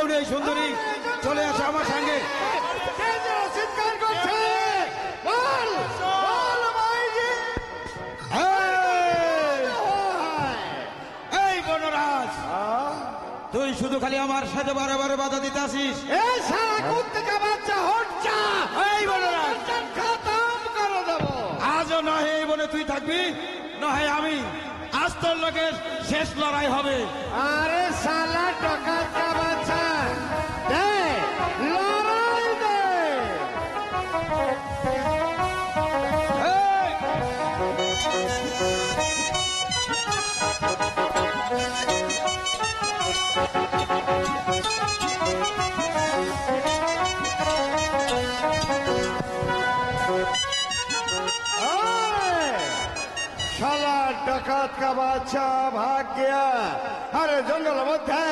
কেউ নেই সুন্দরী, চলে আসো আমার সঙ্গে। চিৎকার করছে, বল বল মাইজি। এই বনরাজ, তুই শুধু খালি আমার সাথে বারে বারে বাধা দিতে আসিস। এই শালা কুত্তে বাচ্চা, হট যা। এই বনরাজ, খতম করে দেব। আজও নহে এই বনে তুই থাকবি, নহে আমি। আজ তোর লোকের শেষ লড়াই হবে। আরে শালা ডাকাত কা বাচ্চা, দে লড়াই দে। শালা ডাকাত কা বাচ্চা ভাগ গিয়া। আরে জঙ্গল মধ্যে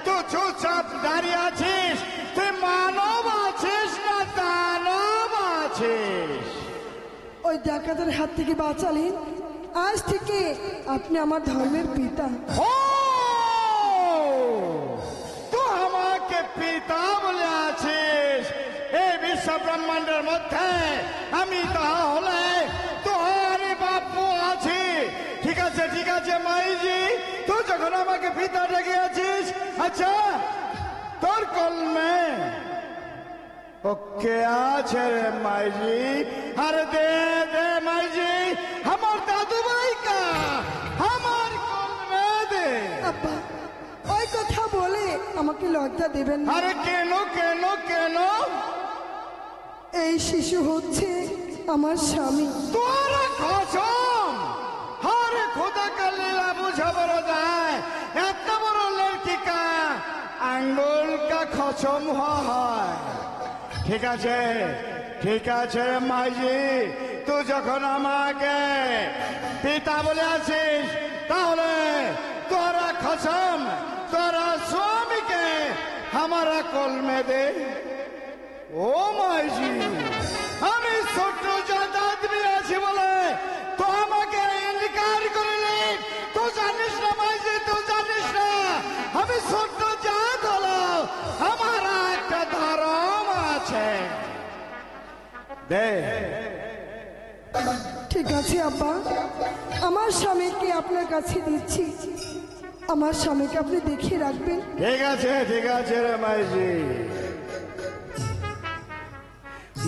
তুই চুপচাপ দাঁড়িয়ে আছিস, তুই মানব আছিস না দানব আছিস? ওই ডাকাতের হাত থেকে বাঁচালেন, আজ থেকে আপনি আমার ধর্মের পিতা। ও তুই আমাকে পিতা বলে আছিস? এই বিশ্ব ব্রহ্মাণ্ডের মধ্যে আমি তাহলে তোর বাপু আছি। ঠিক আছে ঠিক আছে মাইজি, তুই যখন আমাকে পিতা ডেকে আছিস, আচ্ছা তোর কলমে ওকে আছে রে মাইজি? আরে দে দে মাইজি, আমার দাদু ভাই কা আমার কলমে দে। আব্বা, ওই কথা বলে আমাকে লজ্জা দেবেন না। আরে কেন কেন কেন? এই শিশু হচ্ছে আমার স্বামী। তোরা কসম, আরে খোদা কা লীলা বুঝা বড় যায়। এত বড় লড়কি কা আঙ্গুল কা খসম হয়। ঠিক আছে মাইজি, তুই যখন আমাকে পিতা বলে আছিস, তাহলে তোরা খসম তোরা স্বামীকে हमारा कल में दे। ओ माइजी আমি ছোট জাত আদমি আছি বলে তো আমাকে ইনকার করলি? তো জানিস না মাইজি, তো জানিস না আমি ছোট জাত হলো, আমার একটা ধর্ম আছে। দে। ঠিক আছে আব্বা, আমার স্বামীকে আপনার কাছে দিচ্ছি। আমার স্বামীকে আপনি দেখিয়ে রাখবেন। ঠিক আছে রে মাইজি।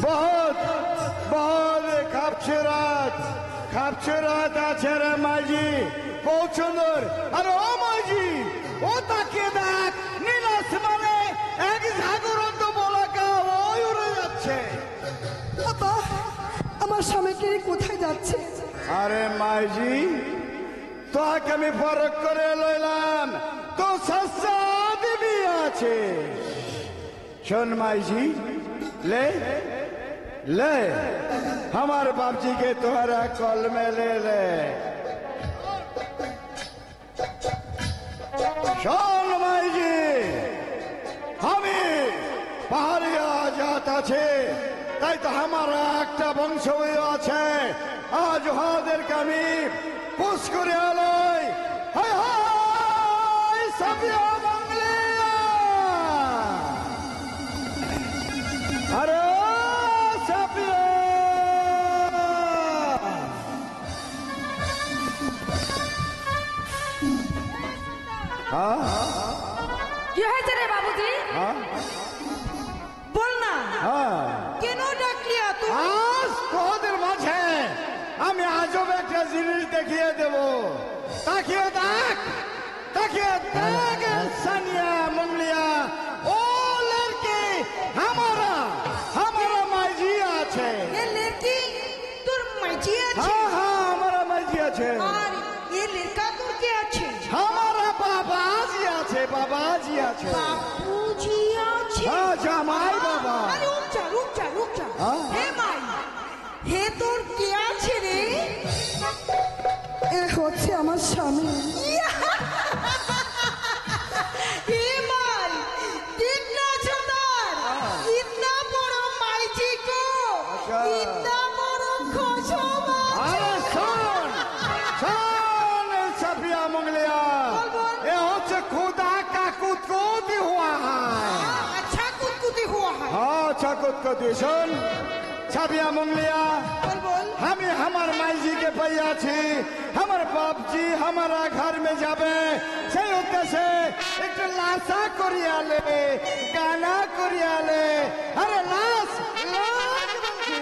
बहुत बहुत খাপছরাত আছে রে মাইজি, বহুত সুন্দর। আর ও মাইজি, ও তাকে দেখ, নীল আসমানে এক জাগরন্ত বলাকা ওই উড়ে যাচ্ছে। আব্বা, আমার স্বামীকে কোথায় যাচ্ছে? আরে মাইজি, তোকে আমি ফরক করে লইলাম, তো সস্তা দিবি আছে। শোন মাইজি, ले ले हमारे बाप जी के तोहरा कॉल में ले ले। शोन माई जी, हमें पहाड़िया जाता छे, ताई तो हमारा একটা বংশ আছে। আজ ওদেরকে আমি পুশ করে আলোই। হায় হায় সাবিয়া বাংলিয়া। अरे सापिया, हाँ কি হয়েছে রে বাবুজি? हाँ বল না, हाँ কেন ডাকলি তুই? আজ তোদের মাঝে আমি আজব একটা জিনিস দেখিয়ে দেব। তাকিয়ে দেখ, তাকিয়ে দেখ সানিয়া মুংলিয়া, ও লড়কি हमारा माइजी আছে। এ লড়কি তোর মাইজি আছে? हाँ हाँ हमारा माइजी আছে। আর এ লড়কা তোর কে আছে? हमारा बाबाजी আছে, बाबाजी আছে। বাবুজি আছে? हाँ জামাই বাবা। আরে রুক যা। হ্যাঁ? হে মাই, হে তোর কে আছে রে? এ হচ্ছে আমার স্বামী। হে মাই, দেখ না চোদার, ইতনা বড় মাইজি কো, ইতনা বড় খোশবা। আরে শোন সাফিয়া মুংলিয়া, এ হচ্ছে खुदा का कुतकुती हुआ है। अनुरोध करती सुन छबिया मुंगलिया बोल बोल हमें हमार माई जी के पैया छी हमार बाप जी हमारा घर में जाबे से उद्देश्य एक लाशा करियाले गाना करियाले अरे लाश लाश बंसी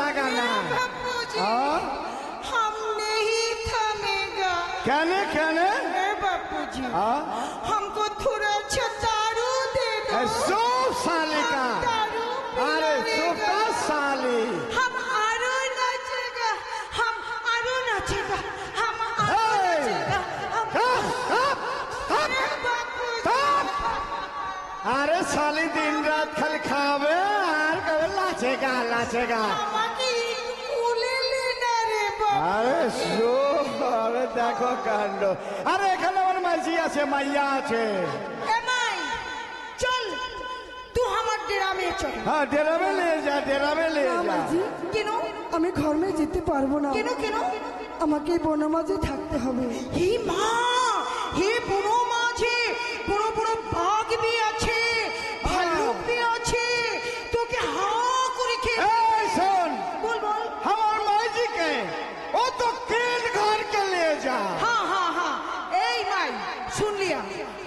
बापूजी हम नहीं थमेगा कहने कहने बापूजी हमको थोड़ा अच्छा दारू दे दो सो साले का दारू अरे सुपा साली हम आरो नाचेगा हम आरो नाचेगा हम आरो नाचेगा अरे बापूजी अरे साली दिन रात खाली खावे और कभी लाचेगा लाचेगा আমাকে কুলে লেনা রে বাপু अरे सो अरे देखो कांड अरे এখানে আমার মাঝি আছে মাইয়া আছে এমাই চল তুই আমার ডেরা মে চল हाँ डेरा में ले जा डेरा में ले না जा মাঝি কেন আমি ঘরে যেতে পারবো না কেন কেন আমাকে এই বনের মাঝে থাকতে হবে হে মা হে বুড়ো মাঝে বড় বড় বাঘ भी আছে ভালুক भी আছে তোকে হা করে খেয়ে ए सुन বল বল हमार माई जी के वो तो किन घर के ले जा हाँ हाँ हाँ এই মাই শুন লিয়া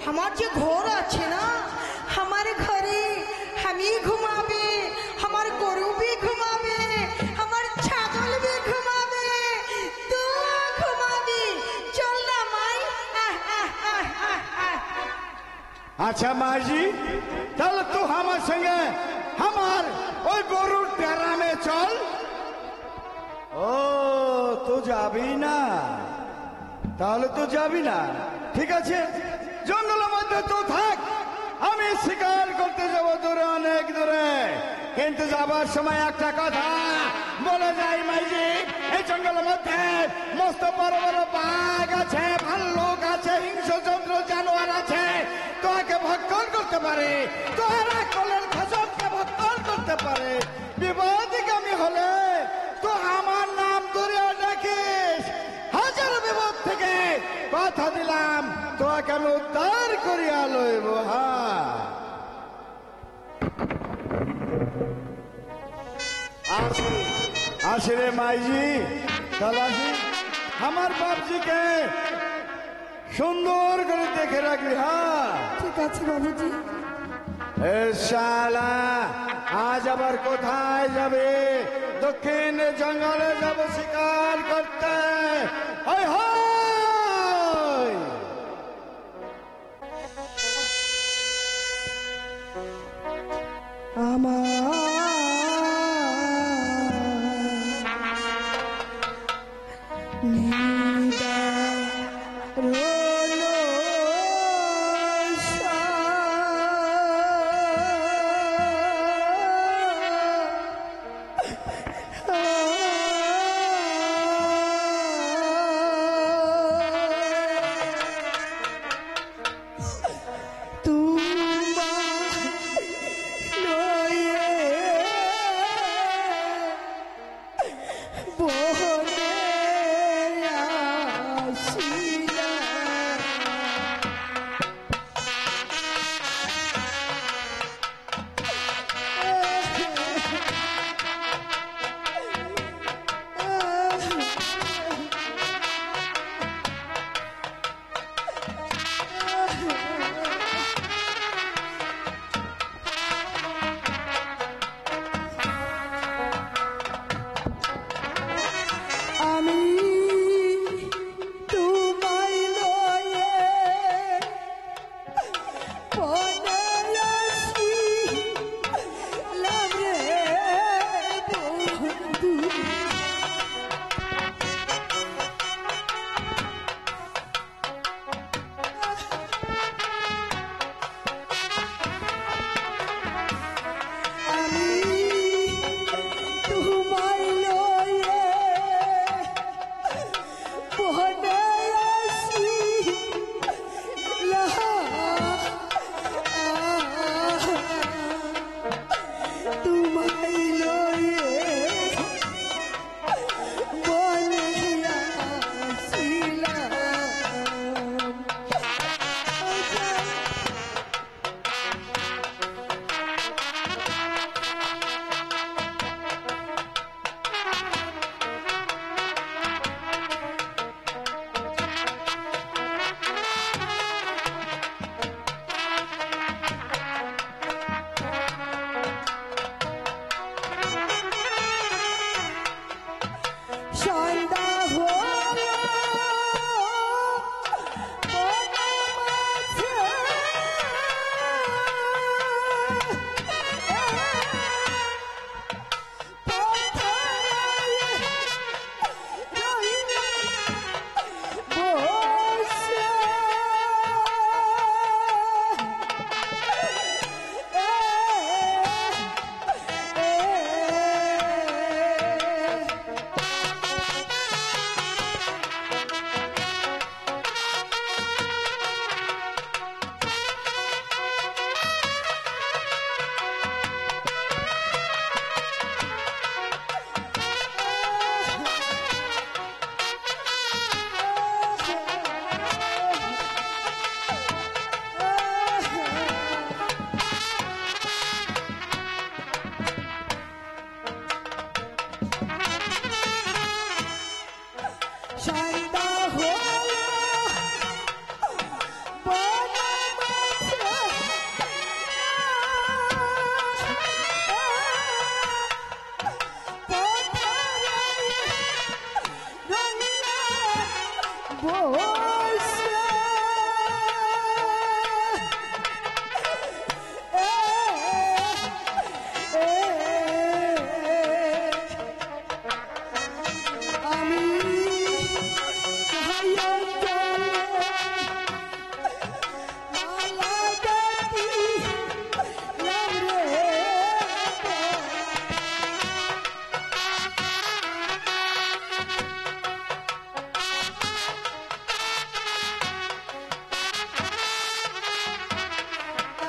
আমার যে ঘর আছে না हमारे घरे हम ही घुमावे हमारे गरु भी घुमावे हमारे छागल भी घुमावे तू घुमावी चल ना माई अच्छा माई जी चल तू हमार संगे हमार ওই গরুর ডেরা মে চল ও তুই যাবি না তাহলে তুই যাবি না ঠিক আছে জঙ্গলের মধ্যে তুই থাক আমি শিকার করতে যাব দূরে অনেক দূরে কিন্তু যাবার সময় একটা কথা বলে যাই মাইজি এই জঙ্গলের মধ্যে মস্ত বড় বড় বাঘ আছে ভাল্লুক আছে হিংস্র জানোয়ার আছে তোকে ভক্ষণ করতে পারে তোরা কলের খসবকে ভক্ষণ করতে পারে বিপদগামী হলে তো আমার নাম ধরে ডাকিস হাজার বিপদ থেকে কথা দিলাম তোকে আমি উদ্ধার করিয়া লইব হ্যাঁ আসি আসি রে মাইজি চল আসি আমার বাপজিকে সুন্দর করে দেখে রাখবি হ্যাঁ ঠিক আছে বাবুজি এ শালা আজ আবার কোথায় যাবে দক্ষিণ জঙ্গলে যাব শিকার করতে হয় হয়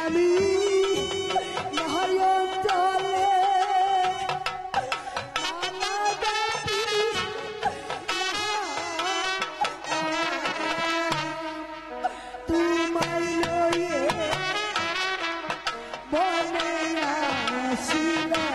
আমি নয়ন জলে তোমায় লয়ে বনে আসিলাম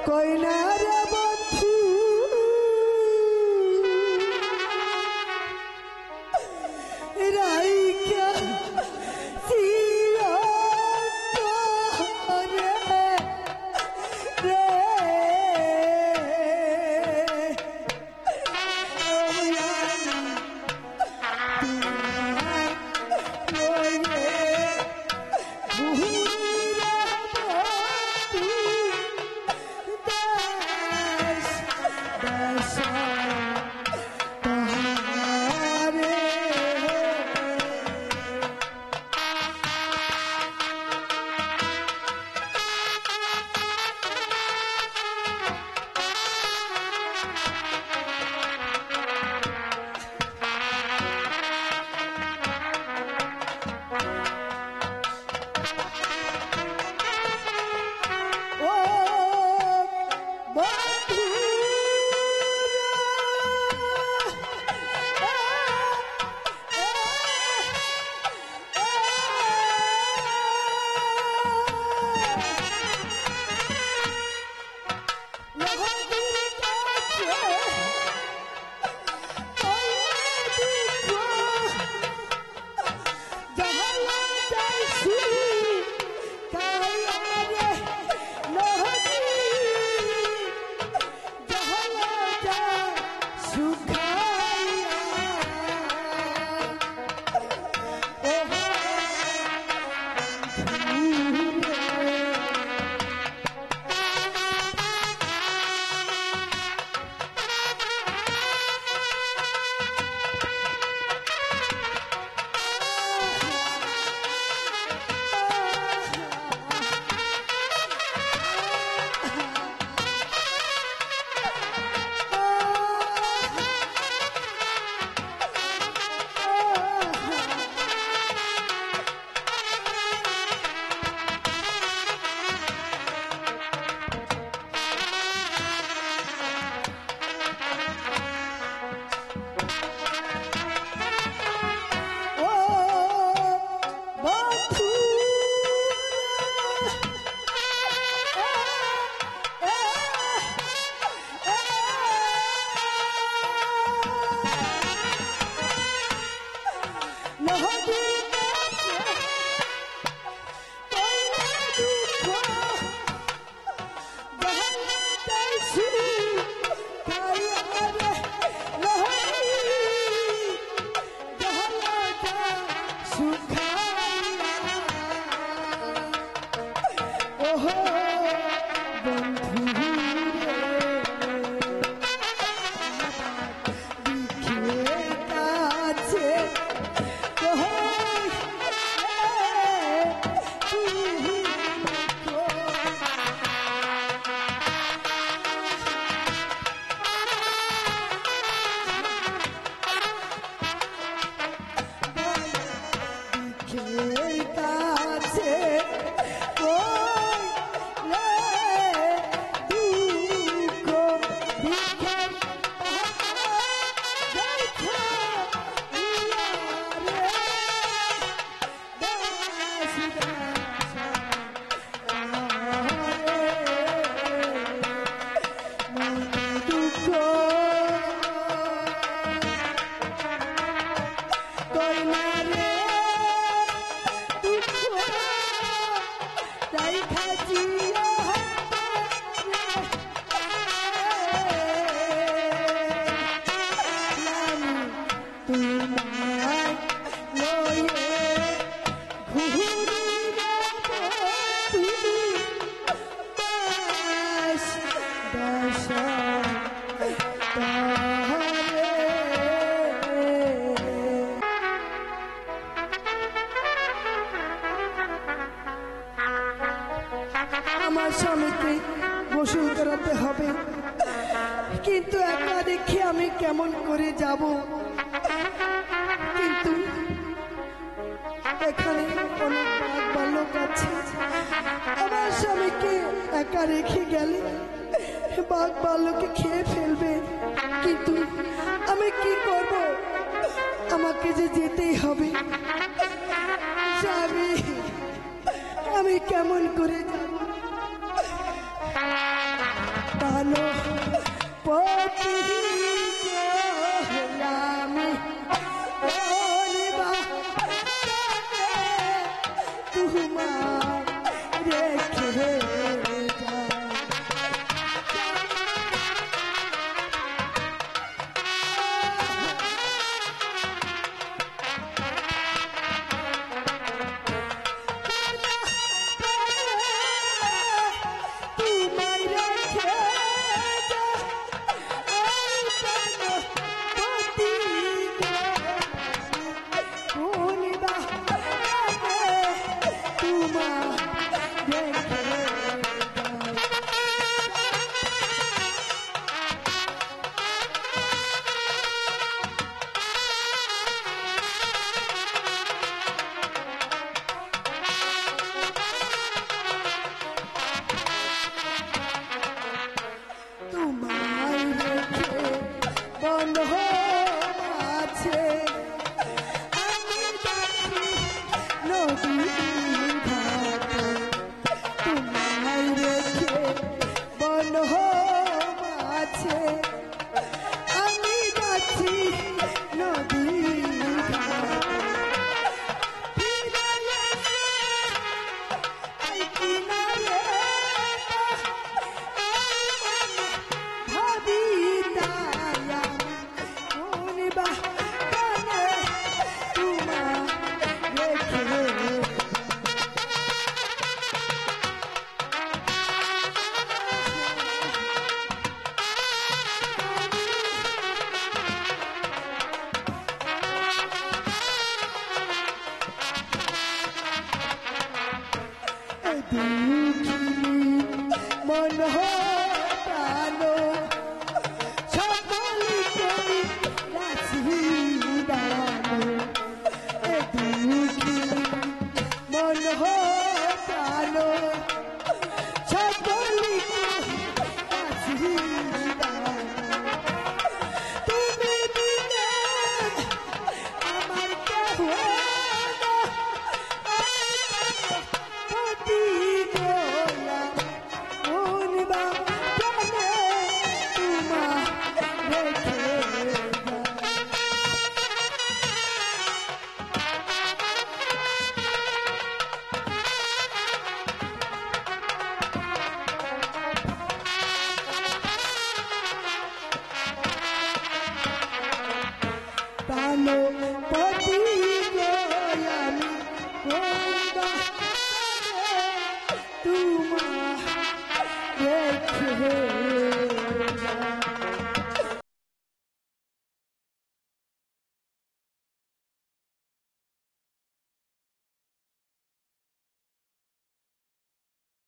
কইনা রে বন্ধু রাইকা আমার স্বামীকে গোসল করাতে হবে, কিন্তু একা দেখে আমি কেমন করে যাব? কিন্তু এখানে অনেক বাঘ ভাল্লুক আছে, আমার স্বামীকে একা রেখে গেলে বাঘ ভাল্লুকে খেয়ে ফেলবে। কিন্তু আমি কি করব? আমাকে যে যেতেই হবে। স্বামী, আমি কেমন করে যাব? রেখে যায়। তোমায় রেখে তোমায় রেখে বন্ধ আছে আমি যাচ্ছি নদীর ঘাটে। তোমায় রেখে বন্ধ আছে আমি যাচ্ছি নদীর ঘাটে। ফিরে এসে এই কিনারে ভাবি তায়া কোন বাহানে তোমায় রেখে দুঃখিনী মন প্রাণো সকল করি রাশি দানো। দুঃখিনী মন প্রাণো সকল রাশি দানো। তুমি বিনে আমার কেহ না পতি গোলা কোন বাহানে তোমায় রেখে যায়। প্রাণো পতি গোলামি কোন বাহানে তোমায় রেখে যায়।